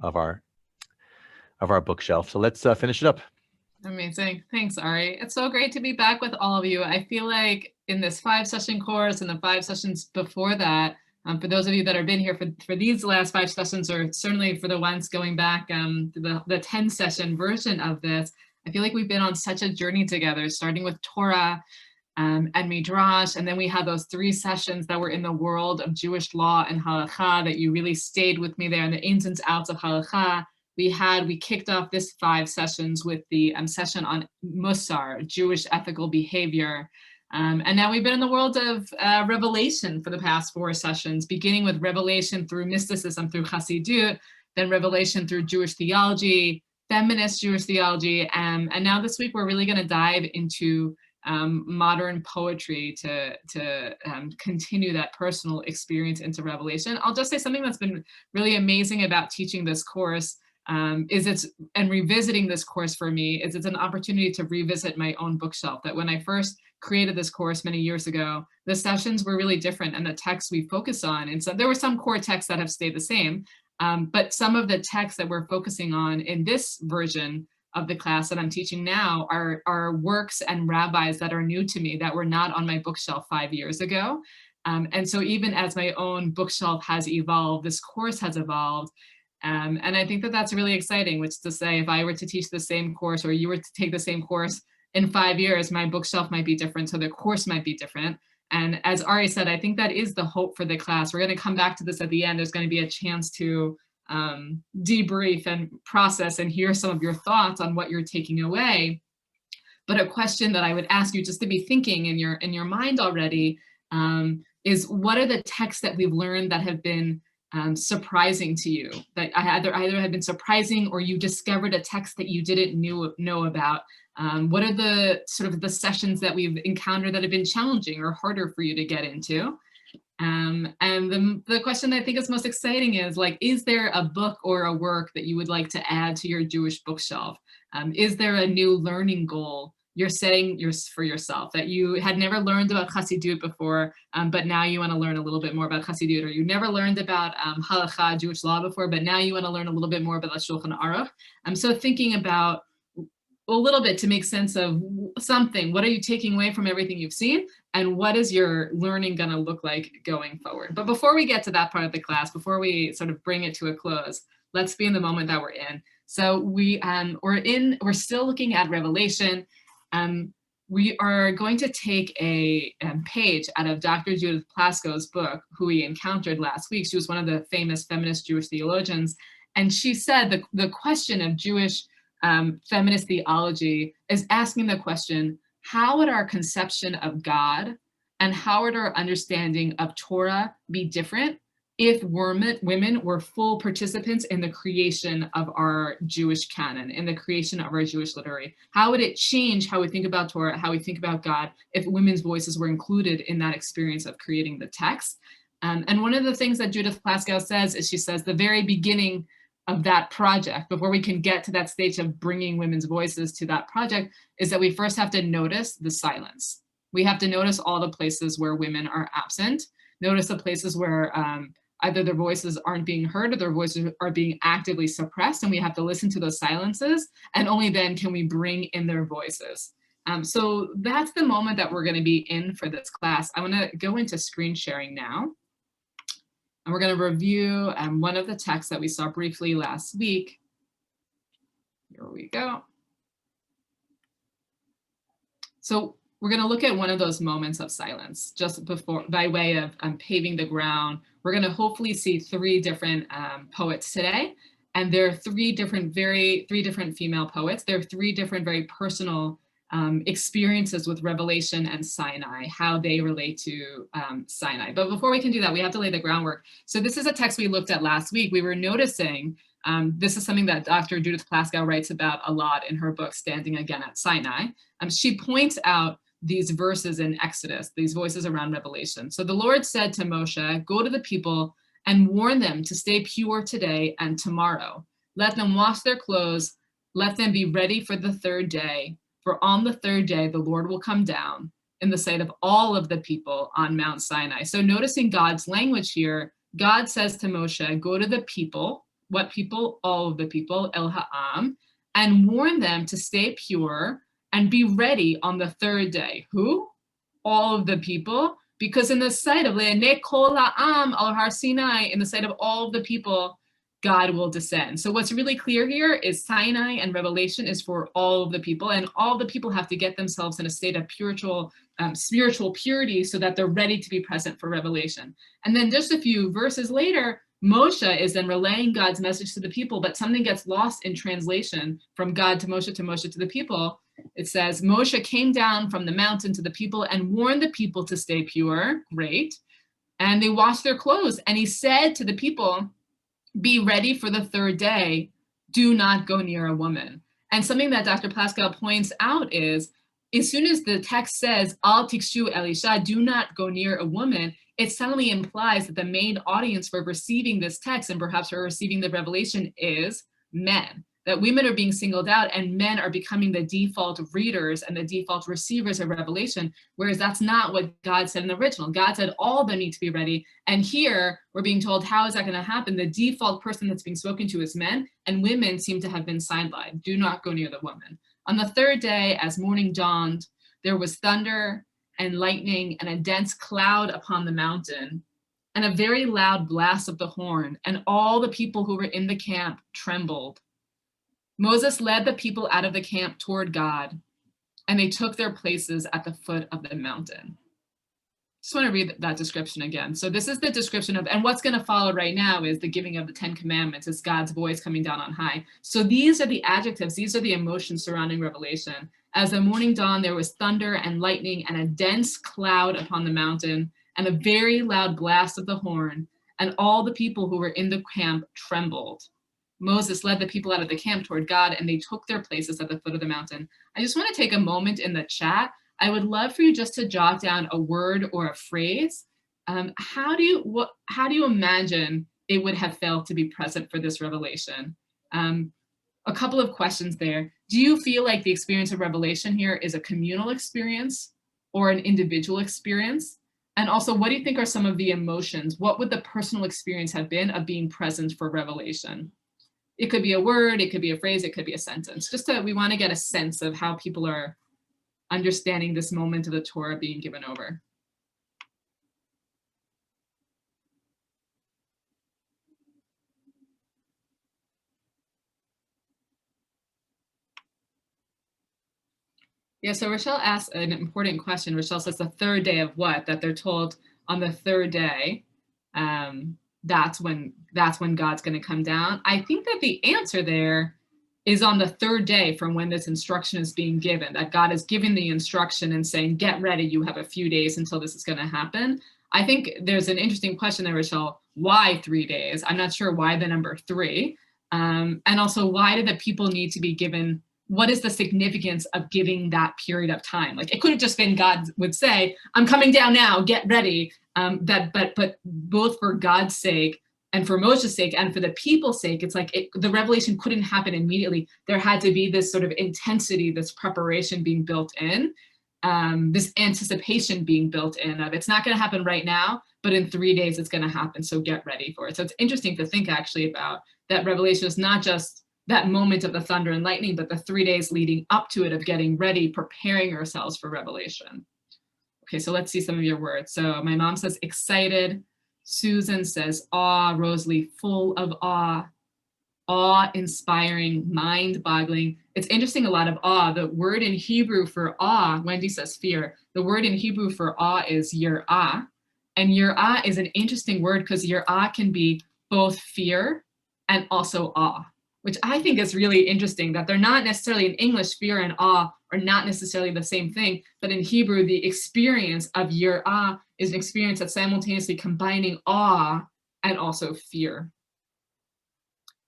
of our bookshelf. So let's finish it up. Amazing. Thanks, Ari. It's so great to be back with all of you. I feel like in this 5-session course and the 5 sessions before that, for those of you that have been here for these last 5 sessions, or certainly for the ones going back to the 10-session version of this, I feel like we've been on such a journey together, starting with Torah and Midrash, and then we had those 3 sessions that were in the world of Jewish law and Halakha that you really stayed with me there, and the ins and outs of Halakha. We kicked off this 5 sessions with the session on Mussar, Jewish ethical behavior. And now we've been in the world of revelation for the past 4 sessions, beginning with revelation through mysticism, through Hasidut, then revelation through Jewish theology, feminist Jewish theology. And now this week, we're really going to dive into modern poetry to continue that personal experience into revelation. I'll just say something that's been really amazing about teaching this course and revisiting this course for me is it's an opportunity to revisit my own bookshelf. That when I first created this course many years ago, the sessions were really different and the texts we focus on. And so there were some core texts that have stayed the same, but some of the texts that we're focusing on in this version of the class that I'm teaching now are works and rabbis that are new to me that were not on my bookshelf 5 years ago. And so even as my own bookshelf has evolved, this course has evolved. And I think that that's really exciting, which is to say, if I were to teach the same course or you were to take the same course in 5 years, my bookshelf might be different, so the course might be different. And as Ari said, I think that is the hope for the class. We're going to come back to this at the end. There's going to be a chance to debrief and process and hear some of your thoughts on what you're taking away. But a question that I would ask you just to be thinking in your mind already is, what are the texts that we've learned that have been surprising to you, that either have been surprising or you discovered a text that you didn't know about? What are the sort of the sessions that we've encountered that have been challenging or harder for you to get into? And the question I think is most exciting is, like, is there a book or a work that you would like to add to your Jewish bookshelf? Is there a new learning goal you're setting for yourself that you had never learned about Hasidut before, but now you want to learn a little bit more about Hasidut, or you never learned about Halakha, Jewish law before, but now you want to learn a little bit more about the Shulchan Aruch? So thinking about a little bit to make sense of something. What are you taking away from everything you've seen? And what is your learning going to look like going forward? But before we get to that part of the class, before we sort of bring it to a close, let's be in the moment that we're in. So we're still looking at Revelation. We are going to take a page out of Dr. Judith Plasko's book, who we encountered last week. She was one of the famous feminist Jewish theologians. And she said the question of Jewish feminist theology is asking the question, how would our conception of God and how would our understanding of Torah be different if women were full participants in the creation of our Jewish canon, in the creation of our Jewish literary? How would it change how we think about Torah, how we think about God, if women's voices were included in that experience of creating the text? And one of the things that Judith Plasko says is, she says the very beginning of that project, before we can get to that stage of bringing women's voices to that project, is that we first have to notice the silence. We have to notice all the places where women are absent, notice the places where either their voices aren't being heard or their voices are being actively suppressed, and we have to listen to those silences, and only then can we bring in their voices. So that's the moment that we're going to be in for this class. I want to go into screen sharing now. And we're going to review one of the texts that we saw briefly last week. Here we go. So we're going to look at one of those moments of silence just before, by way of paving the ground. We're going to hopefully see 3 different poets today. And there are 3 different female poets. There are 3 different very personal experiences with Revelation and Sinai, how they relate to Sinai. But before we can do that, we have to lay the groundwork. So this is a text we looked at last week. We were noticing, this is something that Dr. Judith Plasko writes about a lot in her book, Standing Again at Sinai. She points out these verses in Exodus, these voices around Revelation. So the Lord said to Moshe, go to the people and warn them to stay pure today and tomorrow. Let them wash their clothes. Let them be ready for the 3rd day. For on the 3rd day, the Lord will come down in the sight of all of the people on Mount Sinai. So noticing God's language here, God says to Moshe, go to the people, What people? All of the people, El Ha'am, and warn them to stay pure and be ready on the third day. Who? All of the people. Because in the sight of Le'anei kol ha'am al har Sinai, in the sight of all of the people, God will descend. So what's really clear here is Sinai and Revelation is for all of the people, and all the people have to get themselves in a state of spiritual purity so that they're ready to be present for Revelation. And then just a few verses later, Moshe is then relaying God's message to the people, but something gets lost in translation from God to Moshe to the people. It says, Moshe came down from the mountain to the people and warned the people to stay pure. Great. And they washed their clothes. And he said to the people, be ready for the third day. Do not go near a woman. And something that Dr. Plaskow points out is, as soon as the text says, Al tikshu elisha, do not go near a woman, it suddenly implies that the main audience for receiving this text and perhaps for receiving the revelation is men. That women are being singled out and men are becoming the default readers and the default receivers of revelation, whereas that's not what God said in the original. God said all of them need to be ready. And here we're being told, how is that going to happen? The default person that's being spoken to is men, and women seem to have been sidelined. Do not go near the woman. On the third day, as morning dawned, there was thunder and lightning and a dense cloud upon the mountain and a very loud blast of the horn, and all the people who were in the camp trembled. Moses led the people out of the camp toward God, and they took their places at the foot of the mountain. Just want to read that description again. So this is the description of, and what's going to follow right now is the giving of the 10 commandments. It's God's voice coming down on high. So these are the adjectives, these are the emotions surrounding Revelation. As the morning dawned, there was thunder and lightning and a dense cloud upon the mountain and a very loud blast of the horn, and all the people who were in the camp trembled. Moses led the people out of the camp toward God, and they took their places at the foot of the mountain. I just want to take a moment in the chat. I would love for you just to jot down a word or a phrase. How do you imagine it would have felt to be present for this revelation? A couple of questions there. Do you feel like the experience of revelation here is a communal experience or an individual experience? And also, what do you think are some of the emotions? What would the personal experience have been of being present for revelation? It could be a word, it could be a phrase, it could be a sentence. We want to get a sense of how people are understanding this moment of the Torah being given over. Yeah, so Rochelle asked an important question. Rochelle says the third day of what? That they're told on the third day, that's when God's going to come down. I think that the answer there is on the third day from when this instruction is being given, that God is giving the instruction and saying, get ready, you have a few days until this is going to happen. I think there's an interesting question there, Rochelle. Why 3 days? I'm not sure why the number 3. And also, why do the people need to be given, what is the significance of giving that period of time? Like, it could have just been God would say, I'm coming down now, get ready. But both for God's sake and for Moshe's sake and for the people's sake, it's like the revelation couldn't happen immediately. There had to be this sort of intensity, this preparation being built in, this anticipation being built in of it's not going to happen right now, but in 3 days it's going to happen. So get ready for it. So it's interesting to think actually about that revelation is not just that moment of the thunder and lightning, but the 3 days leading up to it of getting ready, preparing ourselves for revelation. Okay, so let's see some of your words. So my mom says excited. Susan says awe. Rosalie, full of awe. Awe-inspiring, mind-boggling. It's interesting, a lot of awe. The word in Hebrew for awe, Wendy says fear. The word in Hebrew for awe is yirah. And yirah is an interesting word because yirah can be both fear and also awe, which I think is really interesting, that they're not necessarily in English, fear and awe are not necessarily the same thing, but in Hebrew, the experience of yirah is an experience that's simultaneously combining awe and also fear.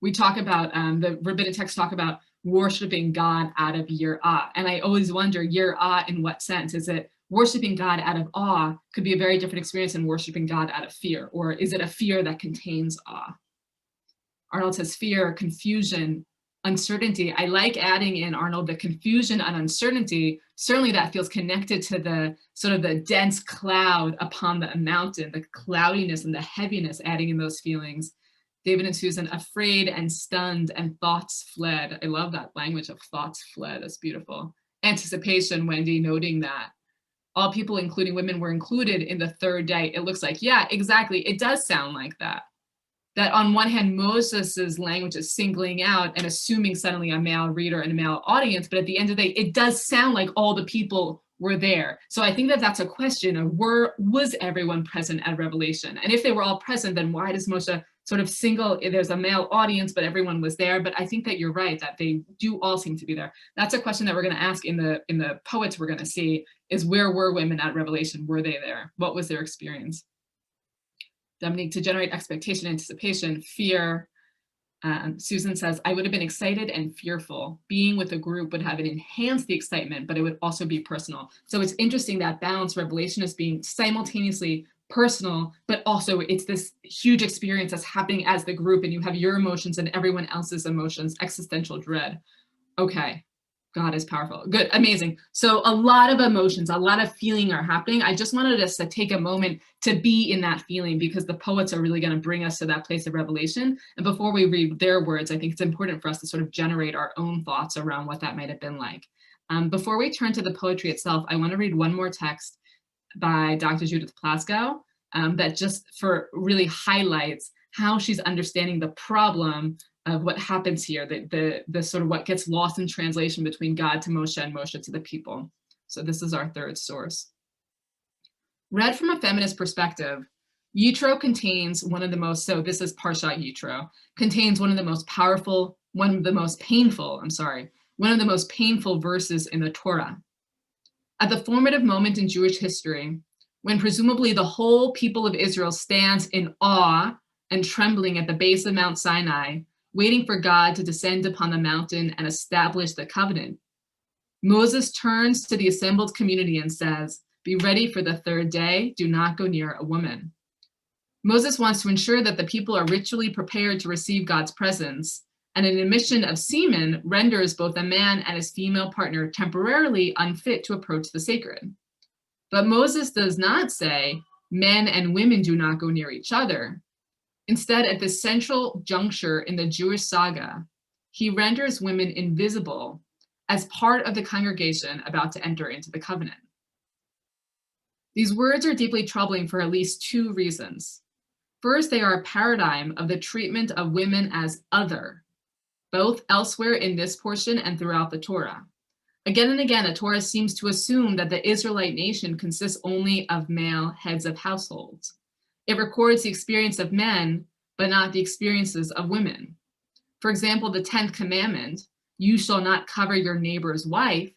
We talk about, the rabbinic texts talk about worshiping God out of yirah, and I always wonder, yirah in what sense? Is it worshiping God out of awe could be a very different experience than worshiping God out of fear, or is it a fear that contains awe? Arnold says fear, confusion, uncertainty. I like adding in, Arnold, the confusion and uncertainty. Certainly that feels connected to the sort of the dense cloud upon the mountain, the cloudiness and the heaviness, adding in those feelings. David and Susan, afraid and stunned, and thoughts fled. I love that language of thoughts fled. That's beautiful. Anticipation, Wendy, noting that. All people, including women, were included in the third day. It looks like, yeah, exactly. It does sound like that. That on one hand, Moses's language is singling out and assuming suddenly a male reader and a male audience, but at the end of the day, it does sound like all the people were there. So I think that that's a question of was everyone present at Revelation? And if they were all present, then why does Moshe sort of single, there's a male audience, but everyone was there? But I think that you're right, that they do all seem to be there. That's a question that we're going to ask in the poets we're going to see, is where were women at Revelation? Were they there? What was their experience? Dominique, to generate expectation, anticipation, fear. Susan says, I would have been excited and fearful. Being with a group would have enhanced the excitement, but it would also be personal. So it's interesting that balance, Revelation, is being simultaneously personal, but also it's this huge experience that's happening as the group, and you have your emotions and everyone else's emotions, existential dread. Okay. God is powerful. Good. Amazing. So a lot of emotions, a lot of feeling are happening. I just wanted us to take a moment to be in that feeling, because the poets are really going to bring us to that place of revelation. And before we read their words, I think it's important for us to sort of generate our own thoughts around what that might have been like. Before we turn to the poetry itself, I want to read one more text by Dr. Judith Plaskow that just for really highlights how she's understanding the problem of what happens here, the sort of what gets lost in translation between God to Moshe and Moshe to the people. So this is our third source. Read from a feminist perspective, Yitro contains one of the most, so this is Parshat Yitro, contains one of the most powerful, one of the most painful verses in the Torah. At the formative moment in Jewish history, when presumably the whole people of Israel stands in awe and trembling at the base of Mount Sinai, waiting for God to descend upon the mountain and establish the covenant, Moses turns to the assembled community and says, be ready for the third day, do not go near a woman. Moses wants to ensure that the people are ritually prepared to receive God's presence, and an emission of semen renders both a man and his female partner temporarily unfit to approach the sacred. But Moses does not say, men and women do not go near each other. Instead, at the central juncture in the Jewish saga, he renders women invisible as part of the congregation about to enter into the covenant. These words are deeply troubling for at least two reasons. First, they are a paradigm of the treatment of women as other, both elsewhere in this portion and throughout the Torah. Again and again, the Torah seems to assume that the Israelite nation consists only of male heads of households. It records the experience of men, but not the experiences of women. For example, the 10th commandment, you shall not cover your neighbor's wife,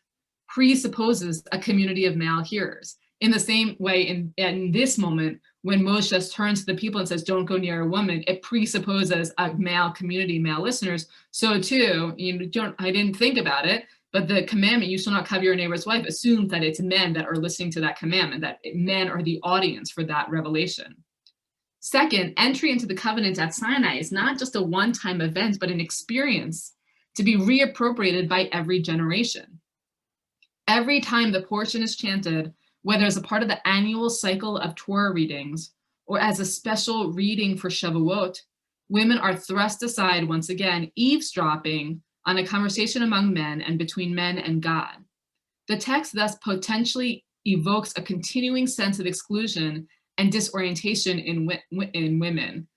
presupposes a community of male hearers. In the same way, in this moment, when Moshe turns to the people and says, don't go near a woman, it presupposes a male community, male listeners. So too, I didn't think about it, but the commandment, you shall not cover your neighbor's wife, assumes that it's men that are listening to that commandment, that men are the audience for that revelation. Second, entry into the covenant at Sinai is not just a one-time event, but an experience to be reappropriated by every generation. Every time the portion is chanted, whether as a part of the annual cycle of Torah readings or as a special reading for Shavuot, women are thrust aside once again, eavesdropping on a conversation among men and between men and God. The text thus potentially evokes a continuing sense of exclusion and disorientation in women.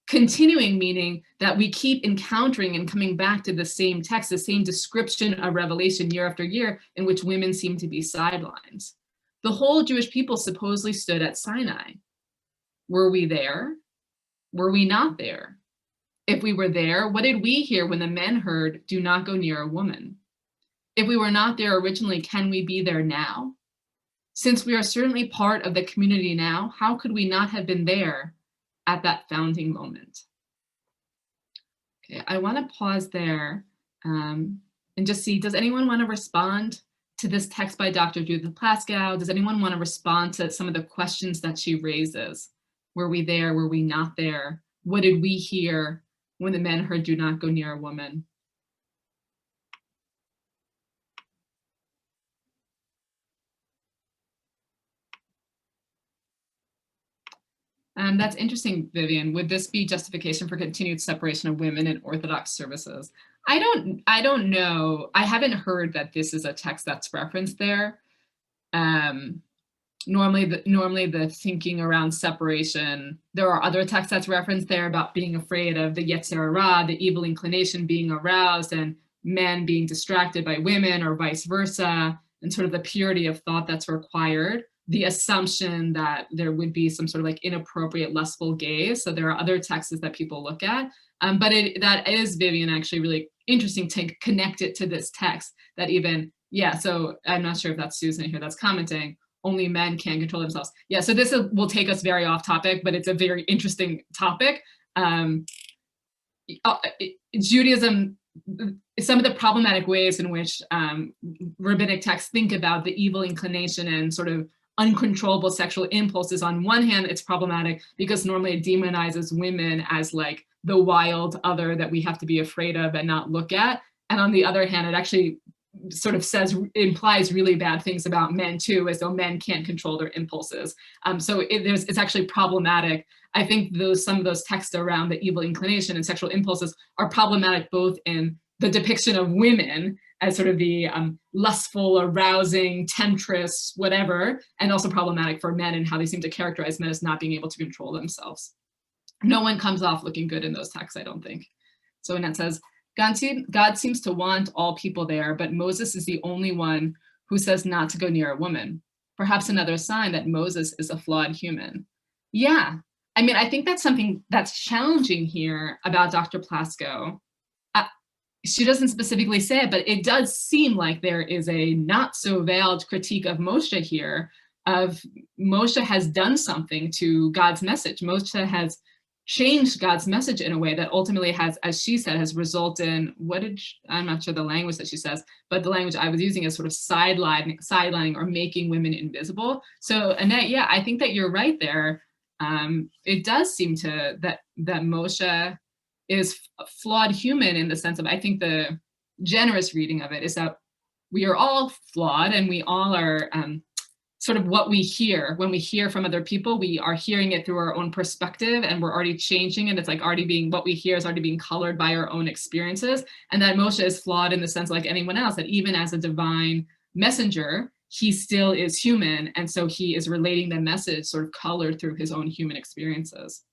Continuing meaning that we keep encountering and coming back to the same text, the same description of Revelation year after year, in which women seem to be sidelines. The whole Jewish people supposedly stood at Sinai. Were we there? Were we not there? If we were there, what did we hear when the men heard, do not go near a woman? If we were not there originally, can we be there now? Since we are certainly part of the community now, how could we not have been there at that founding moment? Okay, I want to pause there and just see, does anyone want to respond to this text by Dr. Judith Plaskow? Does anyone want to respond to some of the questions that she raises? Were we there? Were we not there? What did we hear when the men heard, do not go near a woman? That's interesting, Vivian. Would this be justification for continued separation of women in Orthodox services? I don't know. I haven't heard that this is a text that's referenced there. Normally the thinking around separation, there are other texts that's referenced there about being afraid of the Yetzer Hara, the evil inclination being aroused, and men being distracted by women or vice versa, and sort of the purity of thought that's required, the assumption that there would be some sort of like inappropriate lustful gaze. So there are other texts that people look at, but that is, Vivian, actually really interesting to connect it to this text that even, yeah, so I'm not sure if that's Susan here that's commenting, only men can control themselves. Yeah, so this will take us very off topic, but it's a very interesting topic. Judaism, some of the problematic ways in which rabbinic texts think about the evil inclination and sort of uncontrollable sexual impulses. On one hand, it's problematic because normally it demonizes women as like the wild other that we have to be afraid of and not look at. And on the other hand, it actually sort of implies really bad things about men too, as though men can't control their impulses. So it's actually problematic. I think some of those texts around the evil inclination and sexual impulses are problematic both in the depiction of women as sort of the lustful, arousing, temptress, whatever, and also problematic for men and how they seem to characterize men as not being able to control themselves. No one comes off looking good in those texts, I don't think. So Annette says, God seems to want all people there, but Moses is the only one who says not to go near a woman. Perhaps another sign that Moses is a flawed human. Yeah, I mean, I think that's something that's challenging here about Dr. Plasko. She doesn't specifically say it, but it does seem like there is a not so veiled critique of Moshe here, of Moshe has done something to God's message. Moshe has changed God's message in a way that ultimately has, as she said, has resulted in, I'm not sure the language that she says, but the language I was using is sort of sidelining or making women invisible. So Annette, yeah, I think that you're right there. It does seem that Moshe is a flawed human in the sense of, I think the generous reading of it is that we are all flawed and we all are sort of what we hear. When we hear from other people, we are hearing it through our own perspective and we're already changing it. It's like what we hear is already being colored by our own experiences. And that Moshe is flawed in the sense like anyone else, that even as a divine messenger, he still is human. And so he is relating the message sort of colored through his own human experiences.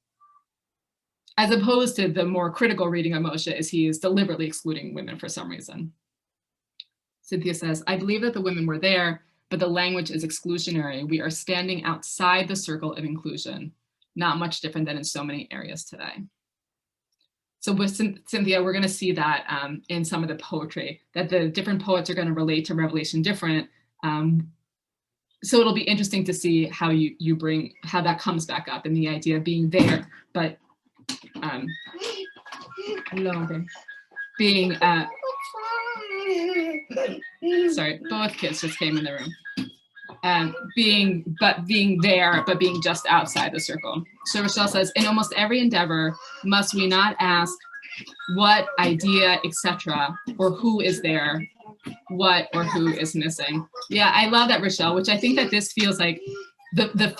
As opposed to the more critical reading of Moshe is he is deliberately excluding women for some reason. Cynthia says, I believe that the women were there, but the language is exclusionary. We are standing outside the circle of inclusion, not much different than in so many areas today. So with Cynthia, we're gonna see that in some of the poetry, that the different poets are gonna relate to Revelation different. So it'll be interesting to see how how that comes back up and the idea of being there, but being, sorry, both kids just came in the room. Being there, but being just outside the circle. So Rochelle says, in almost every endeavor, must we not ask what, idea, etc., or who is there, what or who is missing? Yeah, I love that, Rochelle, which I think that this feels like the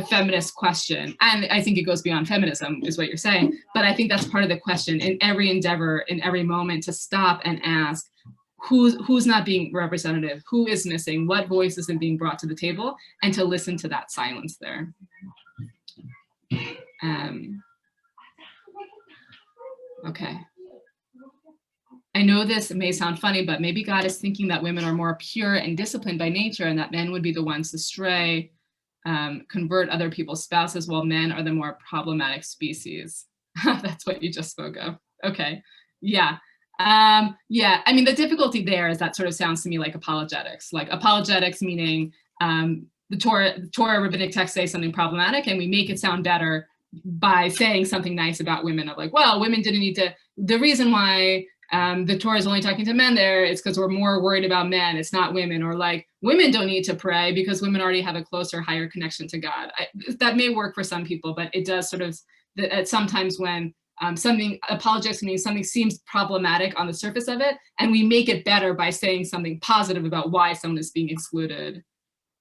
feminist question. And I think it goes beyond feminism is what you're saying, but I think that's part of the question in every endeavor, in every moment, to stop and ask, who's not being representative, who is missing, what voice isn't being brought to the table, and to listen to that silence there. Okay. I know this may sound funny, but maybe God is thinking that women are more pure and disciplined by nature and that men would be the ones to stray, convert other people's spouses, while men are the more problematic species. That's what you just spoke of. Okay, yeah. Yeah, I mean, the difficulty there is that sort of sounds to me like apologetics meaning the Torah rabbinic texts say something problematic and we make it sound better by saying something nice about women, of like, well, women didn't need to, the reason why the Torah is only talking to men there is because we're more worried about men, it's not women, or like women don't need to pray because women already have a closer, higher connection to God. That may work for some people, but it does sort of, sometimes when something, apologetics means something seems problematic on the surface of it, and we make it better by saying something positive about why someone is being excluded.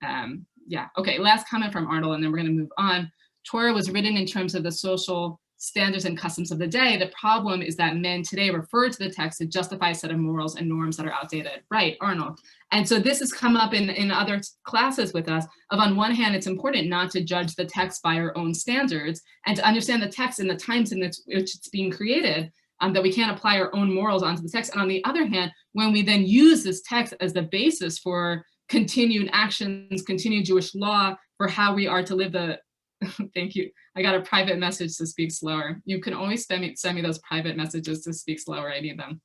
Yeah, okay, last comment from Arnold, and then we're gonna move on. Torah was written in terms of the social standards and customs of the day. The problem is that men today refer to the text to justify a set of morals and norms that are outdated. Right, Arnold. And so this has come up in other classes with us of, on one hand, it's important not to judge the text by our own standards and to understand the text in the times in which it's being created, that we can't apply our own morals onto the text. And on the other hand, when we then use this text as the basis for continued actions, continued Jewish law for how we are to live the, thank you. I got a private message to speak slower. You can always send me those private messages to speak slower. I need them.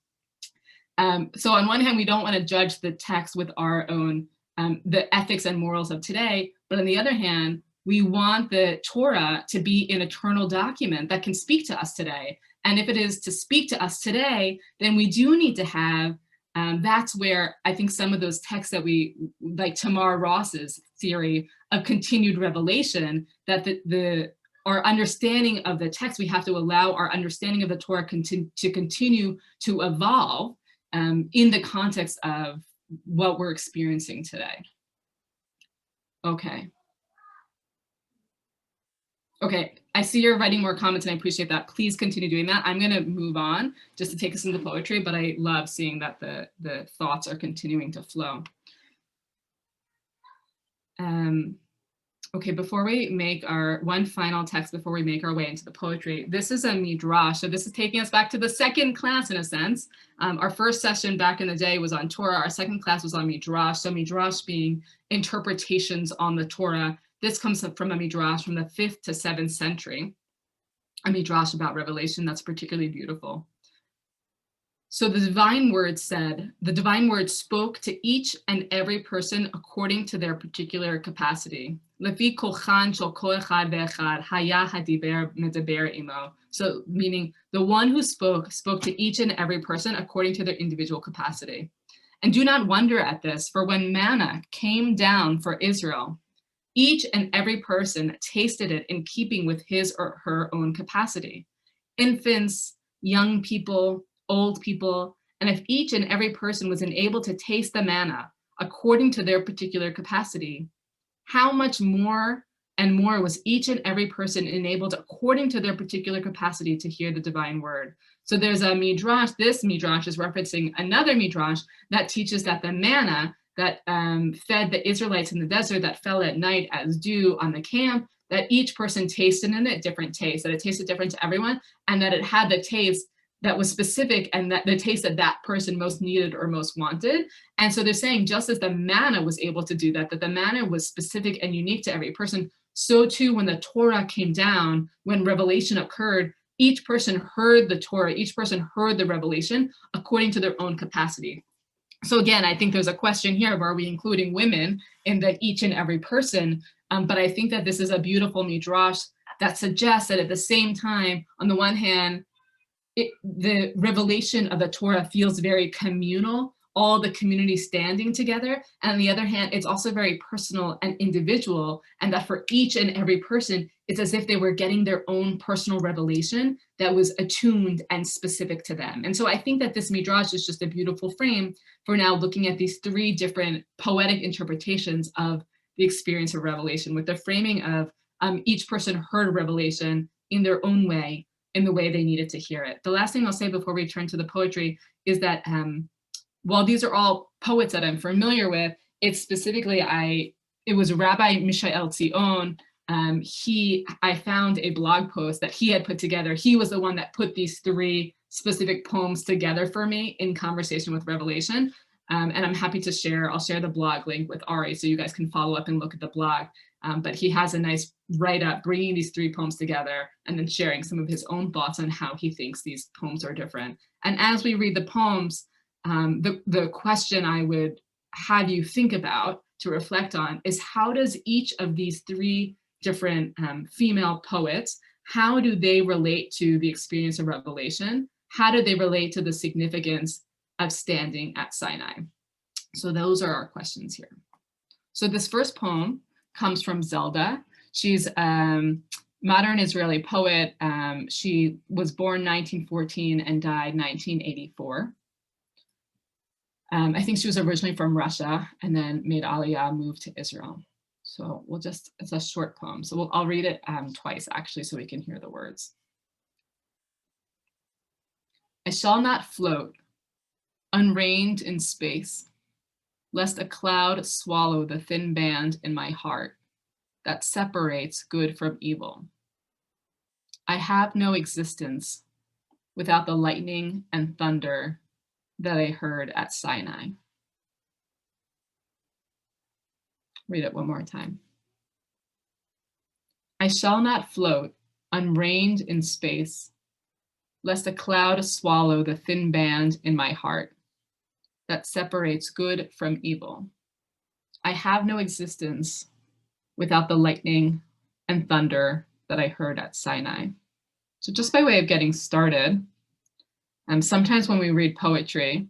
So on one hand, we don't want to judge the text with our own, the ethics and morals of today. But on the other hand, we want the Torah to be an eternal document that can speak to us today. And if it is to speak to us today, then we do need to have, that's where I think some of those texts that we, like Tamar Ross's theory of continued revelation, that our understanding of the text, we have to allow our understanding of the Torah to continue to evolve in the context of what we're experiencing today. Okay. Okay, I see you're writing more comments and I appreciate that. Please continue doing that. I'm gonna move on just to take us into poetry, but I love seeing that the thoughts are continuing to flow. Okay, before we make our one final text, before we make our way into the poetry, this is a Midrash. So this is taking us back to the second class in a sense. Our first session back in the day was on Torah. Our second class was on Midrash. So Midrash being interpretations on the Torah. This comes from a Midrash from the 5th to 7th century, a Midrash about Revelation that's particularly beautiful. So the divine word said, the divine word spoke to each and every person according to their particular capacity. Lefi kolchan shel kol echad ve'echad haya hadiber medaber imo. So meaning the one who spoke to each and every person according to their individual capacity. And do not wonder at this, for when manna came down for Israel, each and every person tasted it in keeping with his or her own capacity. Infants, young people, old people, and if each and every person was enabled to taste the manna according to their particular capacity, how much more and more was each and every person enabled according to their particular capacity to hear the divine word. So there's a Midrash, this Midrash is referencing another Midrash that teaches that the manna that fed the Israelites in the desert, that fell at night as dew on the camp, that each person tasted in it different taste, that it tasted different to everyone, and that it had the taste that was specific and that the taste that that person most needed or most wanted. And so they're saying just as the manna was able to do that, that the manna was specific and unique to every person, so too when the Torah came down, when revelation occurred, each person heard the Torah, each person heard the revelation according to their own capacity. So again, I think there's a question here of, are we including women in the each and every person? But I think that this is a beautiful Midrash that suggests that at the same time, on the one hand, the revelation of the Torah feels very communal, all the community standing together. And on the other hand, it's also very personal and individual, and that for each and every person, it's as if they were getting their own personal revelation that was attuned and specific to them. And so I think that this Midrash is just a beautiful frame for now looking at these three different poetic interpretations of the experience of revelation, with the framing of each person heard a revelation in their own way, in the way they needed to hear it. The last thing I'll say before we turn to the poetry is that while these are all poets that I'm familiar with, it's specifically, it was Rabbi Mishael Tzion. I found a blog post that he had put together. He was the one that put these three specific poems together for me in conversation with Revelation. And I'm happy to share, I'll share the blog link with Ari so you guys can follow up and look at the blog. But he has a nice write-up bringing these three poems together and then sharing some of his own thoughts on how he thinks these poems are different. And as we read the poems, the question I would have you think about to reflect on is, how does each of these three different female poets, how do they relate to the experience of revelation? How do they relate to the significance of standing at Sinai? So those are our questions here. So this first poem comes from Zelda. She's a modern Israeli poet. She was born 1914 and died 1984. I think she was originally from Russia and then made Aliyah, moved to Israel. So it's a short poem. So I'll read it twice actually, so we can hear the words. I shall not float, unreined in space, lest a cloud swallow the thin band in my heart that separates good from evil. I have no existence without the lightning and thunder that I heard at Sinai. Read it one more time. I shall not float, unreined in space, lest a cloud swallow the thin band in my heart that separates good from evil. I have no existence without the lightning and thunder that I heard at Sinai. So just by way of getting started, sometimes when we read poetry,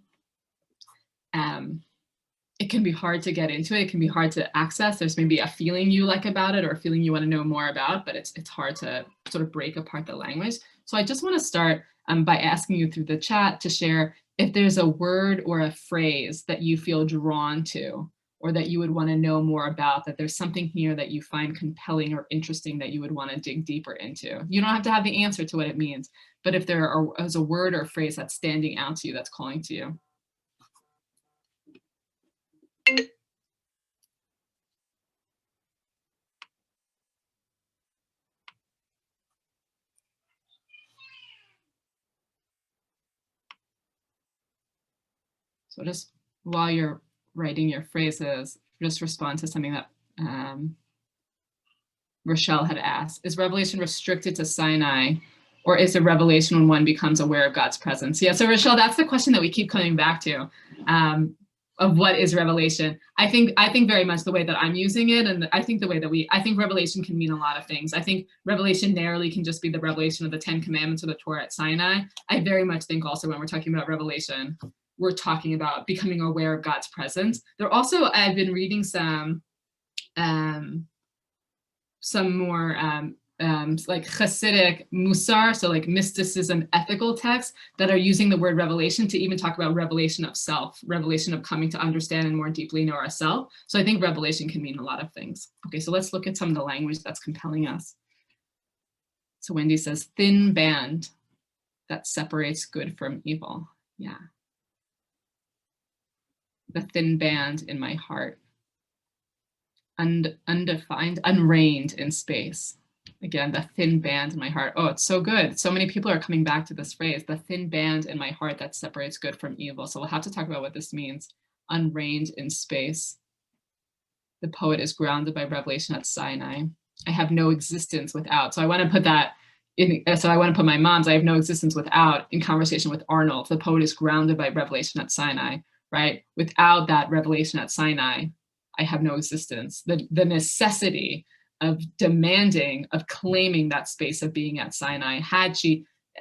it can be hard to get into it. It can be hard to access. There's maybe a feeling you like about it or a feeling you want to know more about, but it's hard to sort of break apart the language. So I just want to start by asking you through the chat to share if there's a word or a phrase that you feel drawn to, or that you would want to know more about, that there's something here that you find compelling or interesting that you would want to dig deeper into. You don't have to have the answer to what it means, but if there is a word or a phrase that's standing out to you, that's calling to you. So just while you're writing your phrases, just respond to something that Rochelle had asked. Is revelation restricted to Sinai, or is it revelation when one becomes aware of God's presence? Yeah, so Rochelle, that's the question that we keep coming back to, of what is revelation. I think very much the way that I'm using it, and I think the way that I think revelation can mean a lot of things. I think revelation narrowly can just be the revelation of the 10 Commandments or the Torah at Sinai. I very much think also when we're talking about revelation, we're talking about becoming aware of God's presence. There also, I've been reading some more like Hasidic Mussar, so like mysticism, ethical texts that are using the word revelation to even talk about revelation of self, revelation of coming to understand and more deeply know ourselves. So I think revelation can mean a lot of things. Okay, so let's look at some of the language that's compelling us. So Wendy says, thin band that separates good from evil. Yeah. The thin band in my heart. Undefined, unreined in space. Again, the thin band in my heart. Oh, it's so good. So many people are coming back to this phrase, the thin band in my heart that separates good from evil. So we'll have to talk about what this means. Unreined in space. The poet is grounded by revelation at Sinai. I have no existence without. So I want to put that in, so I want to put my mom's, I have no existence without, in conversation with Arnold. The poet is grounded by revelation at Sinai, right? Without that revelation at Sinai, I have no existence. The necessity of demanding, of claiming that space of being at Sinai,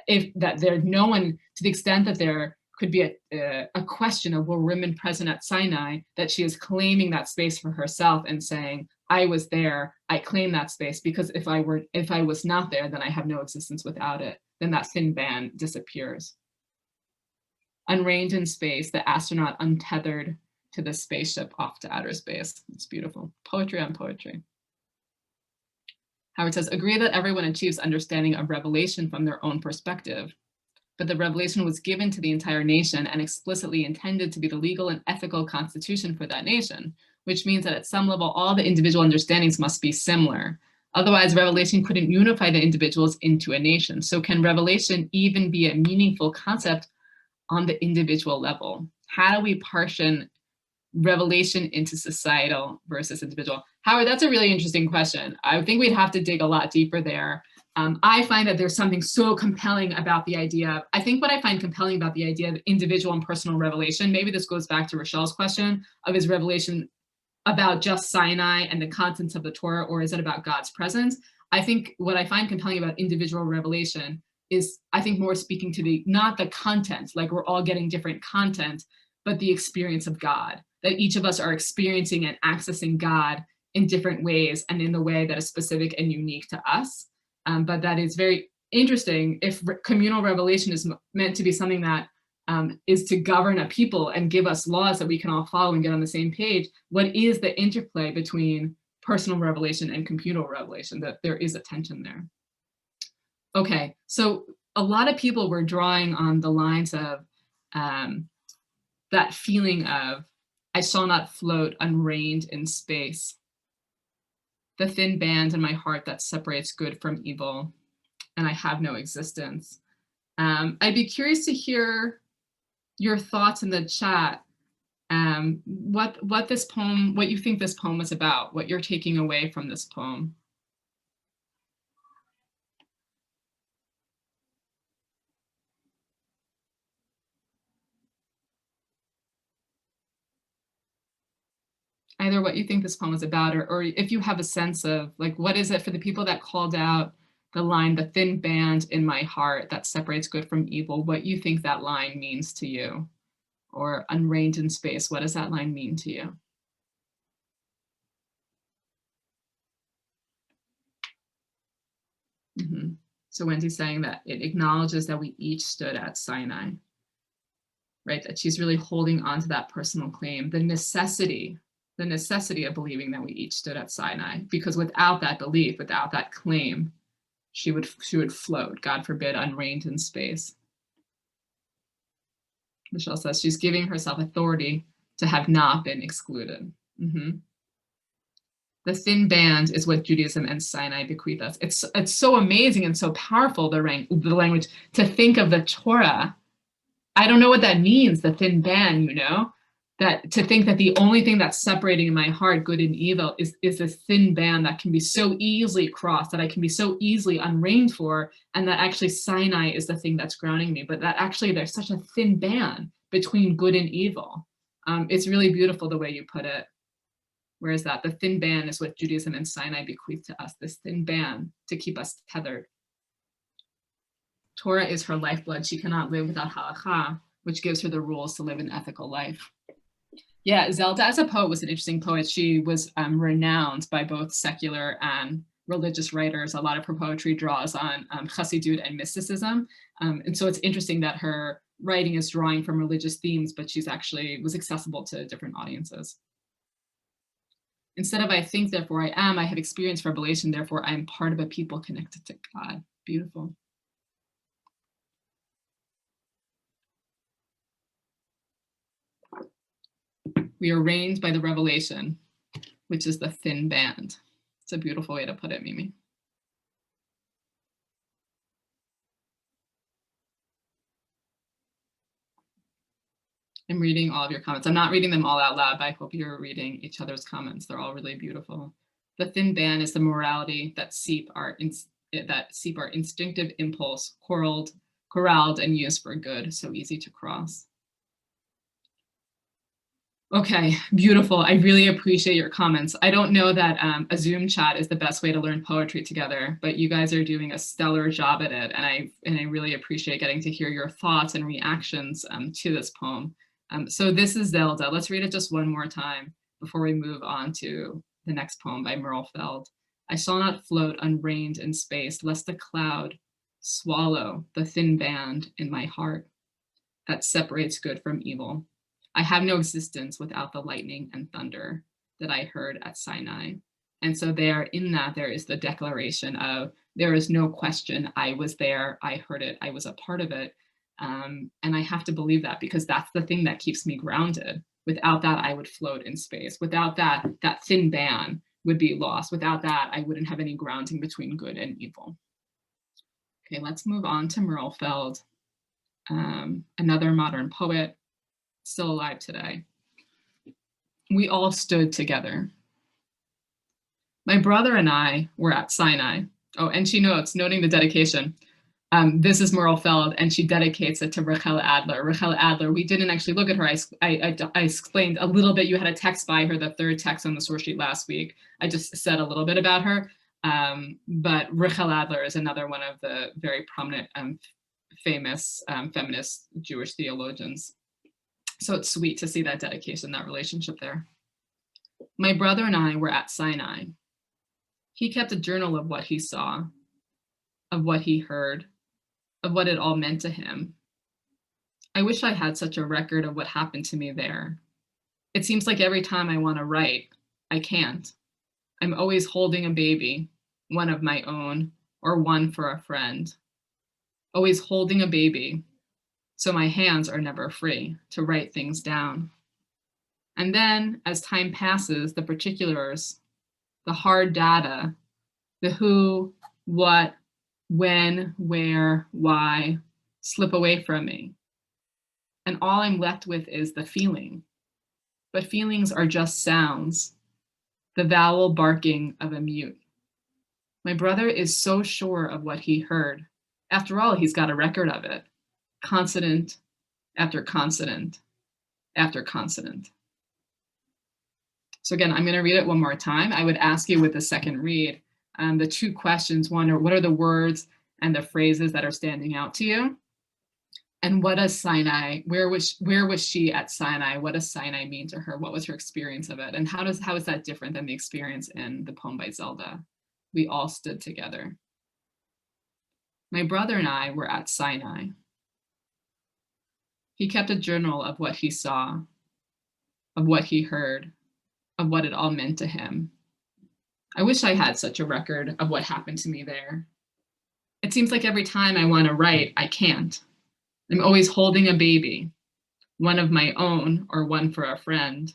no one, to the extent that there could be a question of were women present at Sinai, that she is claiming that space for herself and saying, I was there, I claim that space, because if I was not there, then I have no existence without it. Then that thin band disappears. Unreined in space, the astronaut untethered to the spaceship off to outer space. It's beautiful. Poetry on poetry. Howard says, agree that everyone achieves understanding of revelation from their own perspective, but the revelation was given to the entire nation and explicitly intended to be the legal and ethical constitution for that nation, which means that at some level, all the individual understandings must be similar. Otherwise, revelation couldn't unify the individuals into a nation. So can revelation even be a meaningful concept on the individual level? How do we partition revelation into societal versus individual? Howard, that's a really interesting question. I think we'd have to dig a lot deeper there. I find that there's something so compelling about the idea. I think what I find compelling about the idea of individual and personal revelation, maybe this goes back to Rochelle's question of, is revelation about just Sinai and the contents of the Torah, or is it about God's presence? I think what I find compelling about individual revelation is, I think, more speaking to not the content, like we're all getting different content, but the experience of God, that each of us are experiencing and accessing God in different ways and in the way that is specific and unique to us. But that is very interesting. If communal revelation is meant to be something that is to govern a people and give us laws that we can all follow and get on the same page, what is the interplay between personal revelation and communal revelation, that there is a tension there. Okay, so a lot of people were drawing on the lines of that feeling of, I shall not float unreined in space, the thin band in my heart that separates good from evil, and I have no existence. I'd be curious to hear your thoughts in the chat. What this poem, what you think this poem is about, what you're taking away from this poem. Either what you think this poem is about, or if you have a sense of, like, what is it for the people that called out the line, the thin band in my heart that separates good from evil, what you think that line means to you, or unreined in space, what does that line mean to you? So Wendy's saying that it acknowledges that we each stood at Sinai, right? That she's really holding on to that personal claim, the necessity of believing that we each stood at Sinai, because without that belief, without that claim, she would float, God forbid, unreined in space. Michelle says she's giving herself authority to have not been excluded. The thin band is what Judaism and Sinai bequeath us. It's so amazing and so powerful, the language, to think of the Torah. I don't know what that means, the thin band, you know? That to think that the only thing that's separating in my heart, good and evil, is this thin band that can be so easily crossed, that I can be so easily unreined for, and that actually Sinai is the thing that's grounding me, but that actually there's such a thin band between good and evil. It's really beautiful the way you put it. Where is that? The thin band is what Judaism and Sinai bequeath to us, this thin band to keep us tethered. Torah is her lifeblood. She cannot live without Halakha, which gives her the rules to live an ethical life. Yeah, Zelda as a poet was an interesting poet. She was renowned by both secular and religious writers. A lot of her poetry draws on Hasidut and mysticism. And so it's interesting that her writing is drawing from religious themes, but she's actually was accessible to different audiences. Instead of I think, therefore I am, I have experienced revelation, therefore I am part of a people connected to God. Beautiful. We are reigned by the revelation, which is the thin band. It's a beautiful way to put it, Mimi. I'm reading all of your comments. I'm not reading them all out loud, but I hope you're reading each other's comments. They're all really beautiful. The thin band is the morality that seep our instinctive impulse, corralled and used for good, so easy to cross. Okay, beautiful. I really appreciate your comments. I don't know that a Zoom chat is the best way to learn poetry together, but you guys are doing a stellar job at it, and I really appreciate getting to hear your thoughts and reactions to this poem. So this is Zelda. Let's read it just one more time before we move on to the next poem by Merle Feld. I shall not float unreined in space, lest the cloud swallow the thin band in my heart that separates good from evil. I have no existence without the lightning and thunder that I heard at Sinai. And so there is the declaration of, there is no question, I was there, I heard it, I was a part of it. And I have to believe that, because that's the thing that keeps me grounded. Without that, I would float in space. Without that, that thin band would be lost. Without that, I wouldn't have any grounding between good and evil. Okay, let's move on to Merle Feld, another modern poet, still alive today. We all stood together. My brother and I were at Sinai. Oh, and she notes, noting the dedication. This is Merle Feld, and she dedicates it to Rachel Adler. Rachel Adler, we didn't actually look at her. I explained a little bit. You had a text by her, the third text on the source sheet last week. I just said a little bit about her. But Rachel Adler is another one of the very prominent, famous feminist Jewish theologians. So it's sweet to see that dedication, that relationship there. My brother and I were at Sinai. He kept a journal of what he saw, of what he heard, of what it all meant to him. I wish I had such a record of what happened to me there. It seems like every time I want to write, I can't. I'm always holding a baby, one of my own, or one for a friend. Always holding a baby, so my hands are never free to write things down. And then, as time passes, the particulars, the hard data, the who, what, when, where, why, slip away from me. And all I'm left with is the feeling. But feelings are just sounds, the vowel barking of a mute. My brother is so sure of what he heard. After all, he's got a record of it. Consonant after consonant after consonant. So again, I'm going to read it one more time. I would ask you with the second read, the two questions. One are, what are the words and the phrases that are standing out to you? And what does Sinai, where was she at Sinai? What does Sinai mean to her? What was her experience of it? And how is that different than the experience in the poem by Zelda? We all stood together. My brother and I were at Sinai. He kept a journal of what he saw, of what he heard, of what it all meant to him. I wish I had such a record of what happened to me there. It seems like every time I want to write, I can't. I'm always holding a baby, one of my own or one for a friend.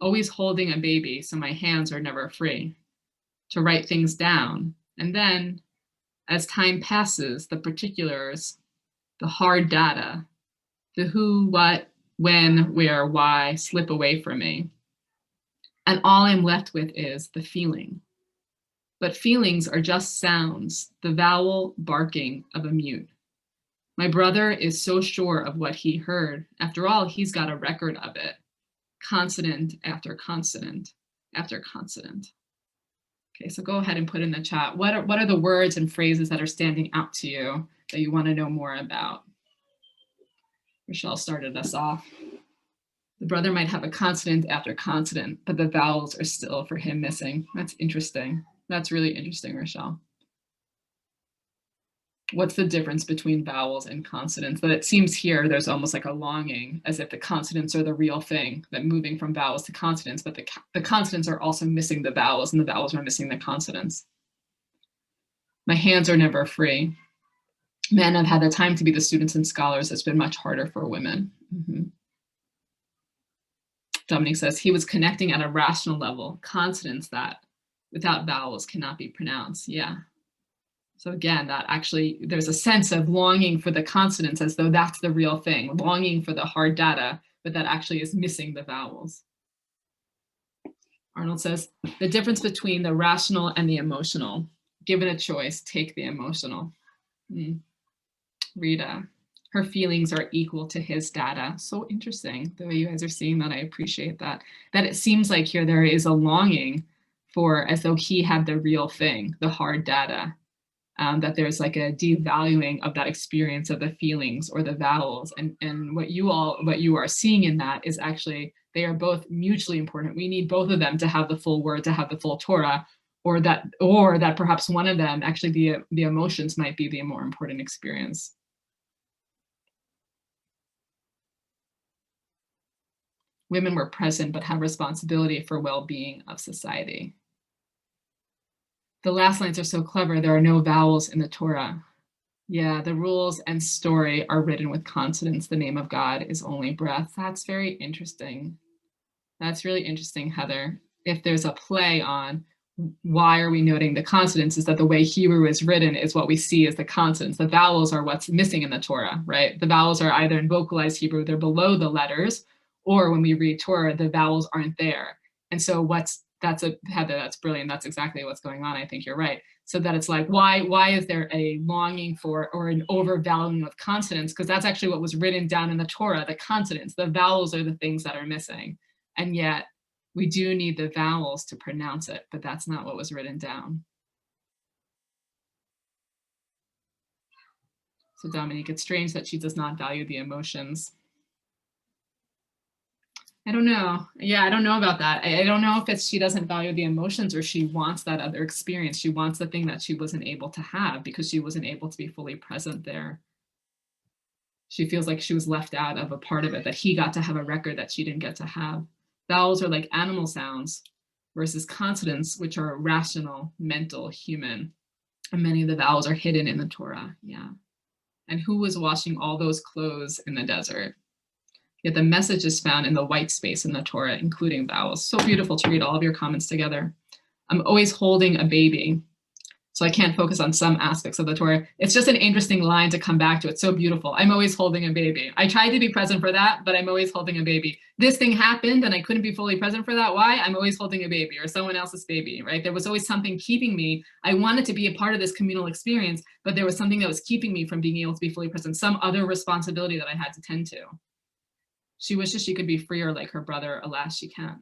Always holding a baby, so my hands are never free to write things down. And then, as time passes, the particulars, the hard data, the who, what, when, where, why slip away from me. And all I'm left with is the feeling. But feelings are just sounds, the vowel barking of a mute. My brother is so sure of what he heard. After all, he's got a record of it. Consonant after consonant after consonant. Okay, so go ahead and put in the chat. What are the words and phrases that are standing out to you that you want to know more about? Rochelle started us off. The brother might have a consonant after consonant, but the vowels are still for him missing. That's interesting. That's really interesting, Rochelle. What's the difference between vowels and consonants? That it seems here there's almost like a longing, as if the consonants are the real thing, that moving from vowels to consonants, but the consonants are also missing the vowels, and the vowels are missing the consonants. My hands are never free. Men have had the time to be the students and scholars. It's been much harder for women. Dominique says he was connecting at a rational level, consonants that without vowels cannot be pronounced. Yeah. So again, that actually, there's a sense of longing for the consonants as though that's the real thing, longing for the hard data, but that actually is missing the vowels. Arnold says, the difference between the rational and the emotional. Given a choice, take the emotional. Rita, her feelings are equal to his data. So interesting, the way you guys are seeing that. I appreciate that. That it seems like here there is a longing for, as though he had the real thing, the hard data. That there's like a devaluing of that experience of the feelings or the vowels. And what you are seeing in that is actually, they are both mutually important. We need both of them to have the full word, to have the full Torah, or that perhaps one of them, actually the emotions might be the more important experience. Women were present, but have responsibility for well-being of society. The last lines are so clever. There are no vowels in the Torah. Yeah, the rules and story are written with consonants. The name of God is only breath. That's very interesting. That's really interesting, Heather. If there's a play on why are we noting the consonants, is that the way Hebrew is written is what we see as the consonants. The vowels are what's missing in the Torah, right? The vowels are either in vocalized Hebrew, they're below the letters, or when we read Torah, the vowels aren't there. And so Heather, that's brilliant. That's exactly what's going on. I think you're right. So that it's like, why is there a longing for or an overvaluing of consonants? Because that's actually what was written down in the Torah, the consonants. The vowels are the things that are missing. And yet we do need the vowels to pronounce it, but that's not what was written down. So Dominique, it's strange that she does not value the emotions. I don't know. Yeah, I don't know about that. I don't know if it's she doesn't value the emotions or she wants that other experience. She wants the thing that she wasn't able to have because she wasn't able to be fully present there. She feels like she was left out of a part of it, that he got to have a record that she didn't get to have. Vowels are like animal sounds. versus consonants, which are rational, mental, human. And many of the vowels are hidden in the Torah. Yeah. And who was washing all those clothes in the desert? Yet the message is found in the white space in the Torah, including vowels. So beautiful to read all of your comments together. I'm always holding a baby, so I can't focus on some aspects of the Torah. It's just an interesting line to come back to. It's so beautiful. I'm always holding a baby. I tried to be present for that, but I'm always holding a baby. This thing happened and I couldn't be fully present for that. Why? I'm always holding a baby or someone else's baby, right? There was always something keeping me. I wanted to be a part of this communal experience, but there was something that was keeping me from being able to be fully present, some other responsibility that I had to tend to. She wishes she could be freer like her brother. Alas, she can't.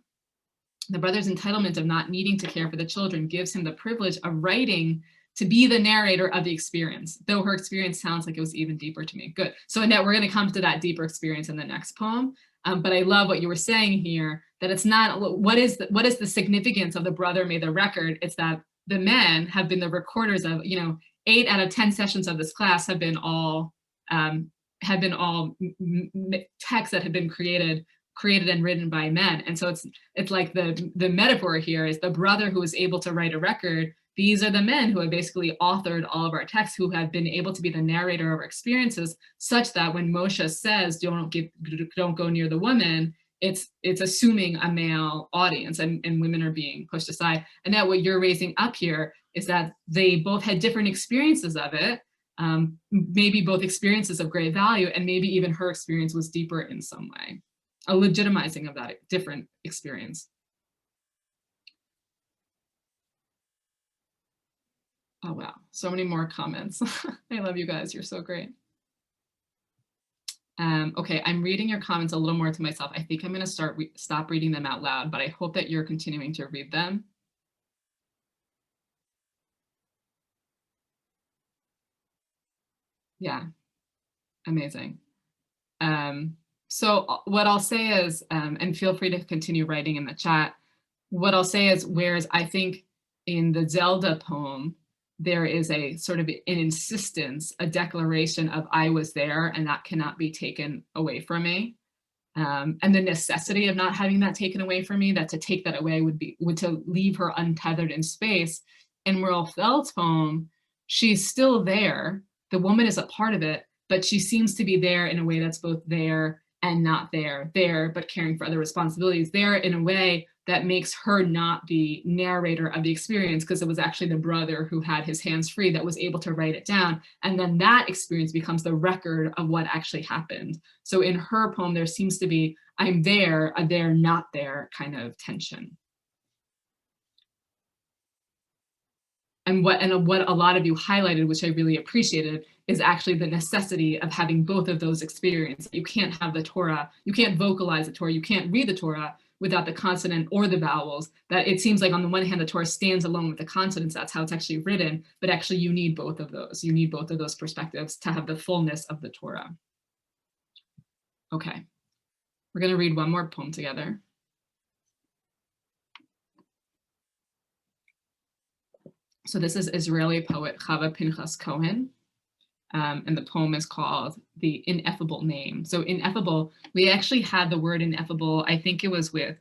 The brother's entitlement of not needing to care for the children gives him the privilege of writing to be the narrator of the experience, though her experience sounds like it was even deeper to me. Good. So Annette, we're going to come to that deeper experience in the next poem. But I love what you were saying here, that it's not, what is the significance of the brother made the record? It's that the men have been the recorders of, 8 out of 10 sessions of this class have been all texts that have been created and written by men. And so it's like the metaphor here is the brother who was able to write a record. These are the men who have basically authored all of our texts, who have been able to be the narrator of our experiences, such that when Moshe says, don't go near the woman, it's assuming a male audience and women are being pushed aside. And that what you're raising up here is that they both had different experiences of it, maybe both experiences of great value, and maybe even her experience was deeper in some way, a legitimizing of that different experience. Oh, wow. So many more comments. I love you guys. You're so great. Okay, I'm reading your comments a little more to myself. I think I'm going to stop reading them out loud, but I hope that you're continuing to read them. Yeah, amazing. So what I'll say is, and feel free to continue writing in the chat, what I'll say is, whereas I think in the Zelda poem, there is a sort of an insistence, a declaration of I was there and that cannot be taken away from me. And the necessity of not having that taken away from me, that to take that away would to leave her untethered in space. In Merle Feld's poem, she's still there. The woman is a part of it, but she seems to be there in a way that's both there and not there, but caring for other responsibilities, there in a way that makes her not the narrator of the experience, because it was actually the brother who had his hands free that was able to write it down. And then that experience becomes the record of what actually happened. So in her poem, there seems to be, I'm there, a there, not there kind of tension. And what a lot of you highlighted, which I really appreciated, is actually the necessity of having both of those experiences. You can't have the Torah, you can't vocalize the Torah, you can't read the Torah without the consonant or the vowels. That it seems like on the one hand, the Torah stands alone with the consonants, that's how it's actually written, but actually you need both of those. You need both of those perspectives to have the fullness of the Torah. Okay, we're gonna read one more poem together. So this is Israeli poet Chava Pinchas Cohen, and the poem is called The Ineffable Name. So ineffable, we actually had the word ineffable, I think it was with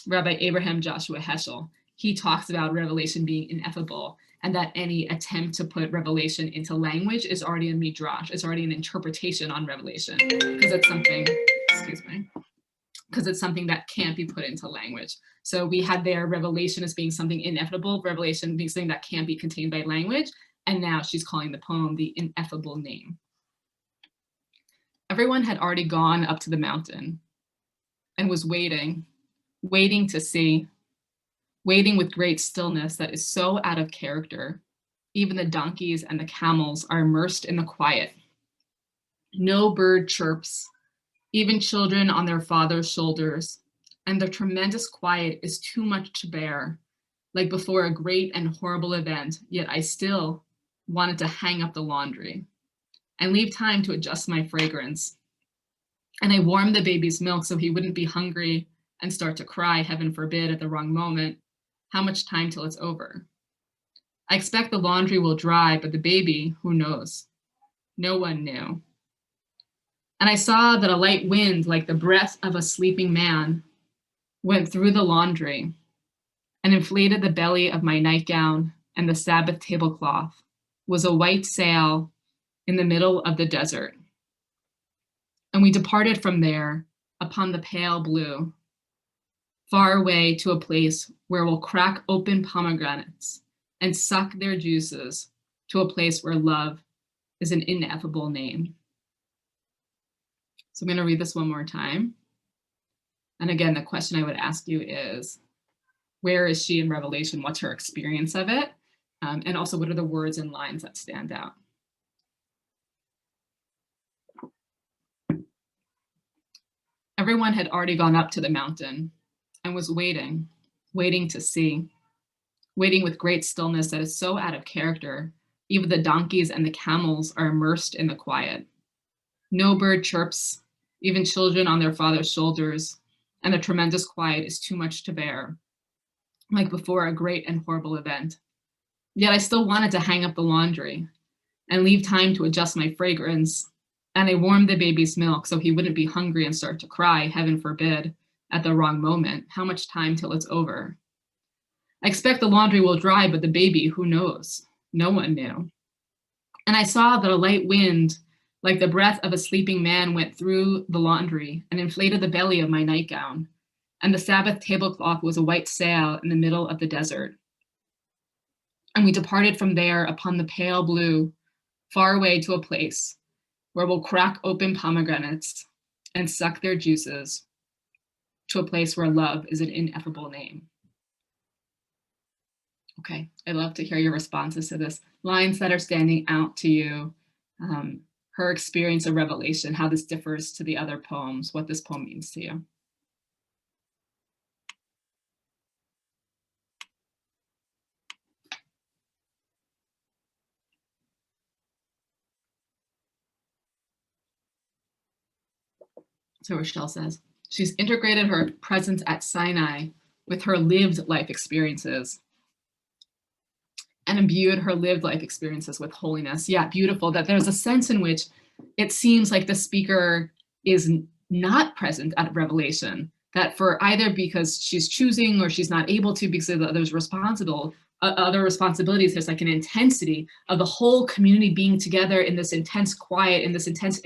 Rabbi Abraham Joshua Heschel. He talks about revelation being ineffable, and that any attempt to put revelation into language is already a midrash, it's already an interpretation on revelation, because it's something, excuse me, because it's something that can't be put into language. So we had their revelation as being something ineffable, revelation being something that can't be contained by language. And now she's calling the poem The Ineffable Name. Everyone had already gone up to the mountain and was waiting to see, waiting with great stillness that is so out of character. Even the donkeys and the camels are immersed in the quiet. No bird chirps, even children on their father's shoulders, and the tremendous quiet is too much to bear, like before a great and horrible event, yet I still wanted to hang up the laundry and leave time to adjust my fragrance. And I warmed the baby's milk so he wouldn't be hungry and start to cry, heaven forbid, at the wrong moment. How much time till it's over? I expect the laundry will dry, but the baby, who knows? No one knew. And I saw that a light wind, like the breath of a sleeping man, went through the laundry, and inflated the belly of my nightgown, and the Sabbath tablecloth was a white sail in the middle of the desert. And we departed from there upon the pale blue, far away to a place where we'll crack open pomegranates and suck their juices, to a place where love is an ineffable name. So I'm going to read this one more time. And again, the question I would ask you is, where is she in Revelation? What's her experience of it? And also, what are the words and lines that stand out? Everyone had already gone up to the mountain and was waiting to see, waiting with great stillness that is so out of character. Even the donkeys and the camels are immersed in the quiet. No bird chirps, even children on their father's shoulders, and the tremendous quiet is too much to bear, like before a great and horrible event. Yet I still wanted to hang up the laundry and leave time to adjust my fragrance, and I warmed the baby's milk so he wouldn't be hungry and start to cry, heaven forbid, at the wrong moment. How much time till it's over? I expect the laundry will dry, but the baby, who knows? No one knew. And I saw that a light wind, like the breath of a sleeping man, went through the laundry and inflated the belly of my nightgown. And the Sabbath tablecloth was a white sail in the middle of the desert. And we departed from there upon the pale blue, far away to a place where we'll crack open pomegranates and suck their juices, to a place where love is an ineffable name. Okay, I'd love to hear your responses to this. Lines that are standing out to you, her experience of Revelation, how this differs to the other poems, what this poem means to you. So Rochelle says, she's integrated her presence at Sinai with her lived life experiences and imbued her lived life experiences with holiness. Yeah, beautiful. That there's a sense in which it seems like the speaker is not present at Revelation, that for either because she's choosing or she's not able to because of the others responsible, other responsibilities, there's like an intensity of the whole community being together in this intense quiet, in this intense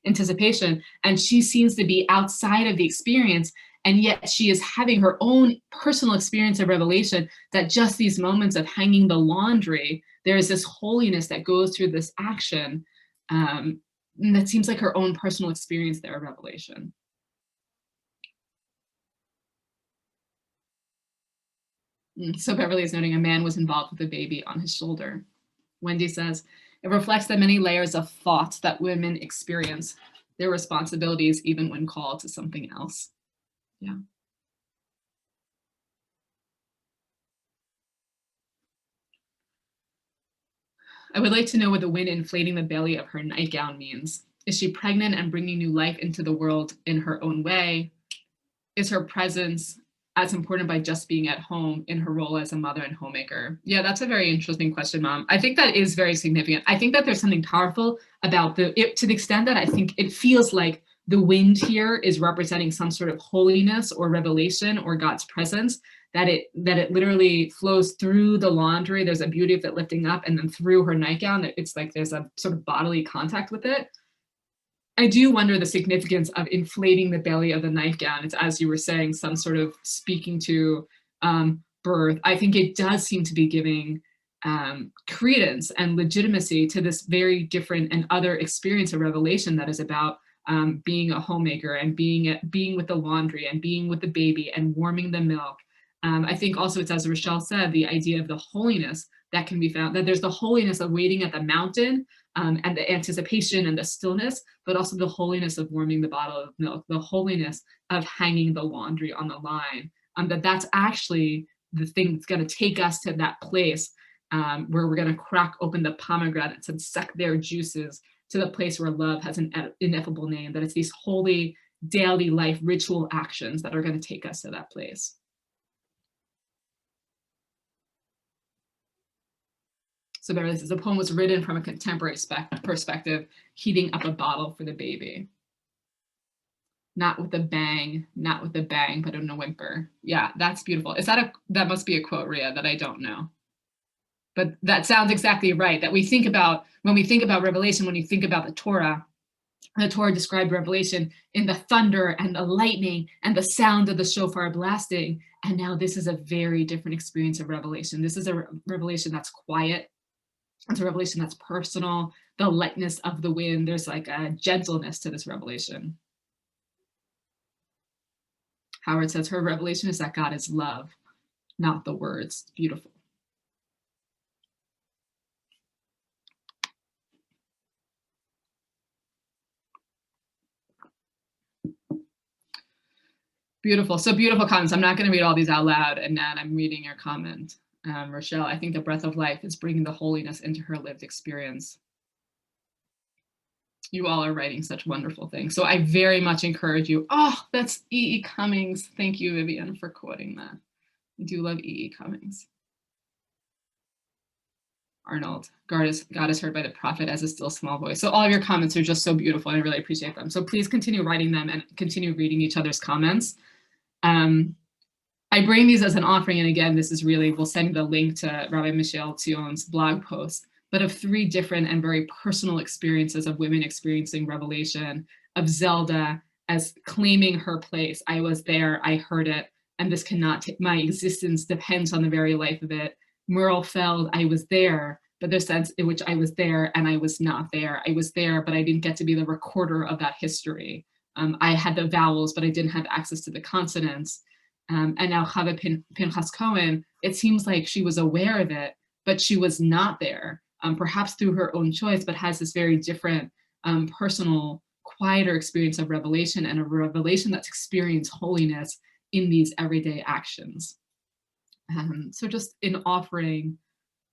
anticipation. And she seems to be outside of the experience. And yet she is having her own personal experience of Revelation, that just these moments of hanging the laundry, there is this holiness that goes through this action. And that seems like her own personal experience there of Revelation. So Beverly is noting a man was involved with a baby on his shoulder. Wendy says, it reflects the many layers of thought that women experience, their responsibilities even when called to something else. Yeah. I would like to know what the wind inflating the belly of her nightgown means. Is she pregnant and bringing new life into the world in her own way? Is her presence as important by just being at home in her role as a mother and homemaker? Yeah, that's a very interesting question, Mom. I think that is very significant. I think that there's something powerful about to the extent that I think it feels like the wind here is representing some sort of holiness or revelation or God's presence, that it literally flows through the laundry. There's a beauty of it lifting up, and then through her nightgown, it's like there's a sort of bodily contact with it. I do wonder the significance of inflating the belly of the nightgown. It's, as you were saying, some sort of speaking to birth. I think it does seem to be giving credence and legitimacy to this very different and other experience of Revelation that is about being a homemaker and being with the laundry and being with the baby and warming the milk. I think also it's, as Rochelle said, the idea of the holiness that can be found, that there's the holiness of waiting at the mountain and the anticipation and the stillness, but also the holiness of warming the bottle of milk, the holiness of hanging the laundry on the line, that's actually the thing that's going to take us to that place where we're going to crack open the pomegranates and suck their juices, to the place where love has an ineffable name, that it's these holy daily life ritual actions that are going to take us to that place. So Beverly says, the poem was written from a contemporary perspective, heating up a bottle for the baby. not with a bang, not with a bang, but in a whimper. Yeah, that's beautiful. That must be a quote, Rhea, that I don't know. But that sounds exactly right, that when we think about Revelation, when you think about the Torah described Revelation in the thunder and the lightning and the sound of the shofar blasting. And now this is a very different experience of Revelation. This is a revelation that's quiet. It's a revelation that's personal, the lightness of the wind. There's like a gentleness to this revelation. Howard says her revelation is that God is love, not the words. Beautiful. Beautiful. So beautiful comments. I'm not going to read all these out loud, and Nat, I'm reading your comment. Rochelle, I think the breath of life is bringing the holiness into her lived experience. You all are writing such wonderful things. So I very much encourage you. Oh, that's E.E. Cummings. Thank you, Vivian, for quoting that. I do love E.E. Cummings. Arnold, God is heard by the prophet as a still small voice. So all of your comments are just so beautiful, and I really appreciate them. So please continue writing them and continue reading each other's comments. I bring these as an offering, and again, this is really, we'll send the link to Rabbi Michelle Tzion's blog post, but of 3 different and very personal experiences of women experiencing revelation, of Zelda as claiming her place. I was there, I heard it, and this cannot take, my existence depends on the very life of it. Merle Feld, I was there, but there's sense in which I was there and I was not there. I was there, but I didn't get to be the recorder of that history. I had the vowels, but I didn't have access to the consonants. And now Chava Pinchas Cohen, it seems like she was aware of it, but she was not there, perhaps through her own choice, but has this very different personal, quieter experience of revelation, and a revelation that's experienced holiness in these everyday actions. So just in offering,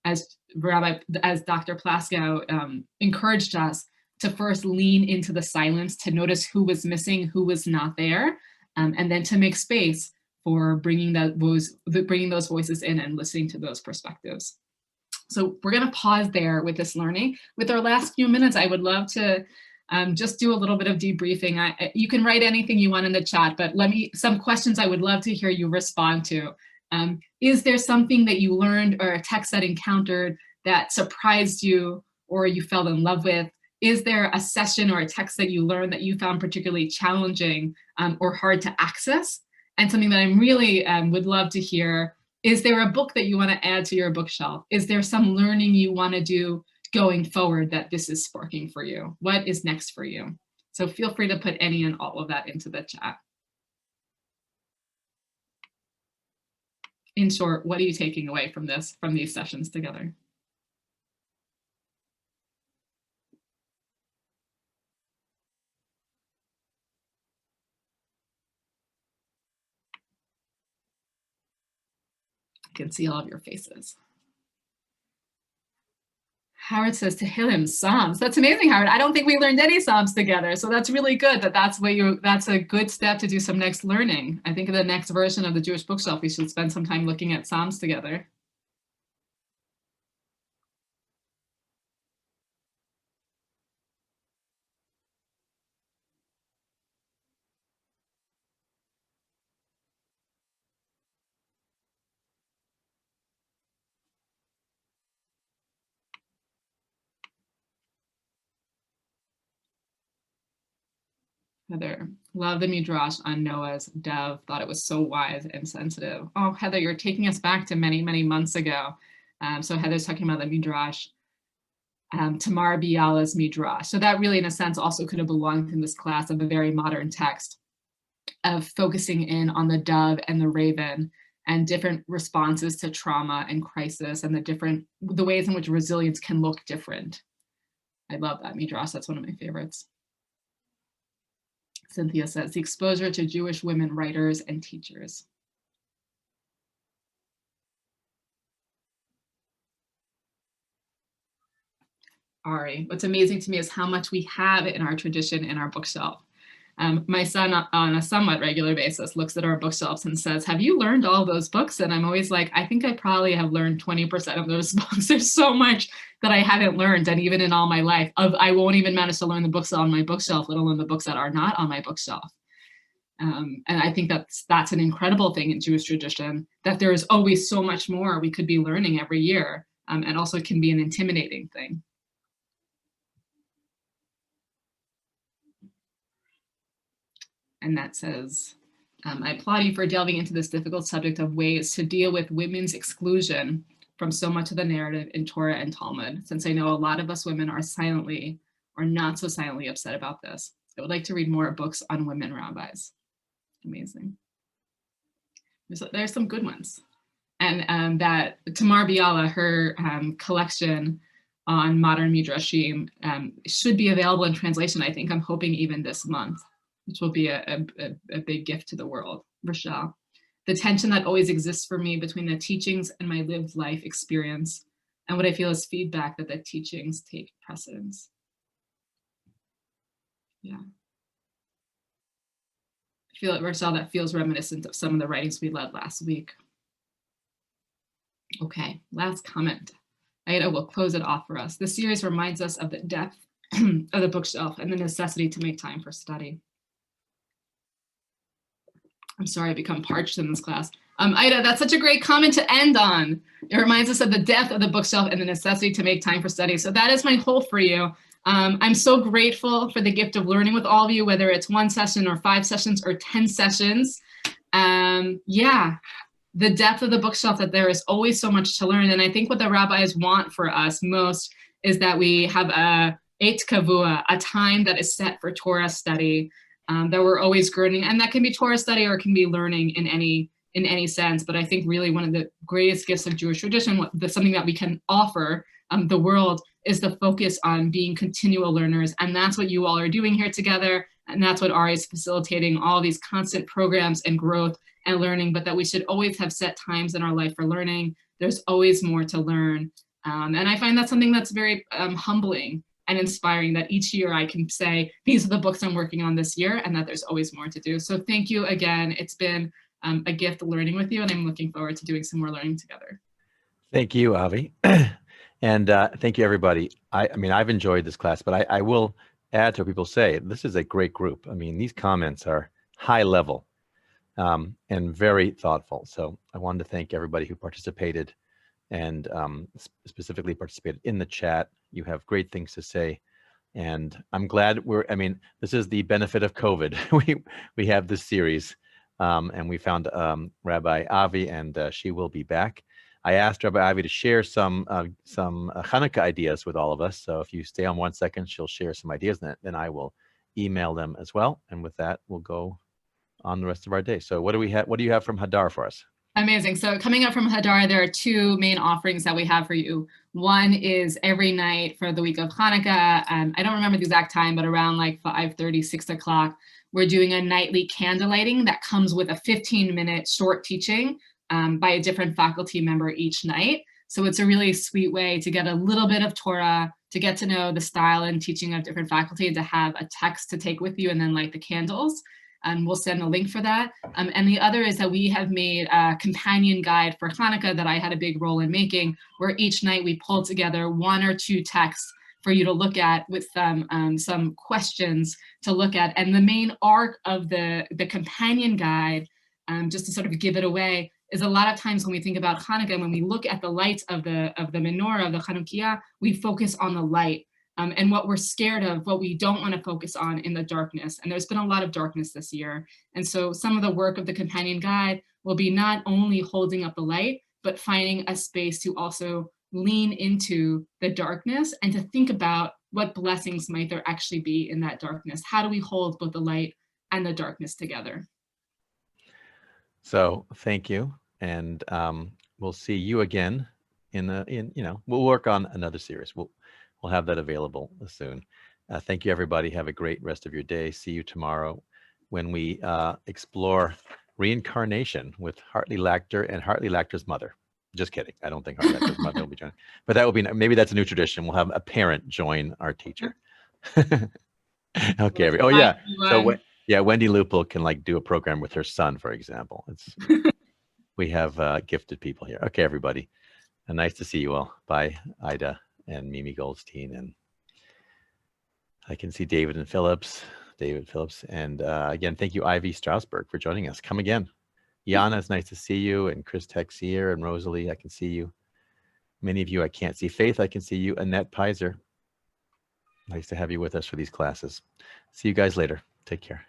as Dr. Plaskow encouraged us to first lean into the silence, to notice who was missing, who was not there, and then to make space for bringing those voices in and listening to those perspectives. So we're going to pause there with this learning. With our last few minutes, I would love to just do a little bit of debriefing. You can write anything you want in the chat, but some questions I would love to hear you respond to. Is there something that you learned or a text that encountered that surprised you or you fell in love with? Is there a session or a text that you learned that you found particularly challenging or hard to access? And something that I really would love to hear, is there a book that you want to add to your bookshelf? Is there some learning you want to do going forward that this is sparking for you? What is next for you? So feel free to put any and all of that into the chat. In short, what are you taking away from these sessions together? I can see all of your faces. Howard says Tehillim, Psalms. That's amazing, Howard. I don't think we learned any Psalms together. So that's really good that's a good step to do some next learning. I think in the next version of the Jewish Bookshelf, we should spend some time looking at Psalms together. Heather, love the Midrash on Noah's dove, thought it was so wise and sensitive. Oh, Heather, you're taking us back to many, many months ago. So Heather's talking about the Midrash, Tamar Biala's Midrash. So that really, in a sense, also could have belonged in this class of a very modern text of focusing in on the dove and the raven and different responses to trauma and crisis and the ways in which resilience can look different. I love that Midrash. That's one of my favorites. Cynthia says, the exposure to Jewish women writers and teachers. Ari, what's amazing to me is how much we have in our tradition in our bookshelf. My son, on a somewhat regular basis, looks at our bookshelves and says, have you learned all those books? And I'm always like, I think I probably have learned 20% of those books. There's so much that I haven't learned. And even in all my life, I won't even manage to learn the books on my bookshelf, let alone the books that are not on my bookshelf. And I think that's an incredible thing in Jewish tradition, that there is always so much more we could be learning every year, and also can be an intimidating thing. And that says, I applaud you for delving into this difficult subject of ways to deal with women's exclusion from so much of the narrative in Torah and Talmud, since I know a lot of us women are silently or not so silently upset about this. I would like to read more books on women rabbis. Amazing. There's some good ones. And that Tamar Biala, her collection on modern Midrashim should be available in translation, I think. I'm hoping even this month, which will be a big gift to the world. Rochelle, the tension that always exists for me between the teachings and my lived life experience, and what I feel is feedback that the teachings take precedence. Yeah. I feel it, Rochelle, that feels reminiscent of some of the writings we led last week. Okay, last comment. Ida will close it off for us. This series reminds us of the depth of the bookshelf and the necessity to make time for study. I'm sorry, I become parched in this class. Ida, that's such a great comment to end on. It reminds us of the depth of the bookshelf and the necessity to make time for study. So that is my hope for you. I'm so grateful for the gift of learning with all of you, whether it's 1 session or 5 sessions or 10 sessions. Yeah, the depth of the bookshelf, that there is always so much to learn. And I think what the rabbis want for us most is that we have a eit kavua, a time that is set for Torah study, that we're always learning. And that can be Torah study or it can be learning in any sense. But I think really one of the greatest gifts of Jewish tradition, something that we can offer the world, is the focus on being continual learners. And that's what you all are doing here together. And that's what Ari is facilitating, all these constant programs and growth and learning, but that we should always have set times in our life for learning. There's always more to learn. And I find that something that's very humbling and inspiring, that each year I can say, these are the books I'm working on this year, and that there's always more to do. So thank you again. It's been a gift learning with you, and I'm looking forward to doing some more learning together. Thank you, Avi. And thank you, everybody. I mean, I've enjoyed this class, but I will add to what people say. This is a great group. I mean, these comments are high level and very thoughtful. So I wanted to thank everybody who participated and specifically participated in the chat. You have great things to say. And I'm glad this is the benefit of COVID. we have this series and we found Rabbi Avi, and she will be back. I asked Rabbi Avi to share some Hanukkah ideas with all of us. So if you stay on 1 second, she'll share some ideas, and then I will email them as well. And with that, we'll go on the rest of our day. So what do we have? What do you have from Hadar for us? Amazing. So coming up from Hadar, there are 2 main offerings that we have for you. One is every night for the week of Hanukkah. I don't remember the exact time, but around like 5:30, 6 o'clock, we're doing a nightly candle lighting that comes with a 15-minute short teaching by a different faculty member each night. So it's a really sweet way to get a little bit of Torah, to get to know the style and teaching of different faculty, and to have a text to take with you and then light the candles. And we'll send a link for that. And the other is that we have made a companion guide for Hanukkah that I had a big role in making, where each night we pull together 1 or 2 texts for you to look at with some questions to look at. And the main arc of the companion guide, just to sort of give it away, is a lot of times when we think about Hanukkah, when we look at the lights of the menorah, of the Chanukiah, we focus on the light. And what we're scared of, what we don't want to focus on in the darkness. And there's been a lot of darkness this year. And so some of the work of the companion guide will be not only holding up the light, but finding a space to also lean into the darkness and to think about what blessings might there actually be in that darkness. How do we hold both the light and the darkness together? So thank you. And we'll see you again we'll work on another series. We'll have that available soon. Thank you, everybody. Have a great rest of your day. See you tomorrow when we explore reincarnation with Hartley Lachter and Hartley Lachter's mother. Just kidding. I don't think Hartley Lachter's mother will be joining. But that will be, maybe that's a new tradition. We'll have a parent join our teacher. Okay. Oh, yeah. So, Wendy Lupel can do a program with her son, for example. We have gifted people here. Okay, everybody. Nice to see you all. Bye, Ida and Mimi Goldstein, and I can see David and Phillips. David Phillips. And again, thank you, Avi Strausberg, for joining us. Come again. Yana, it's nice to see you. And Chris Texier and Rosalie, I can see you. Many of you I can't see. Faith, I can see you. Annette Pizer. Nice to have you with us for these classes. See you guys later. Take care.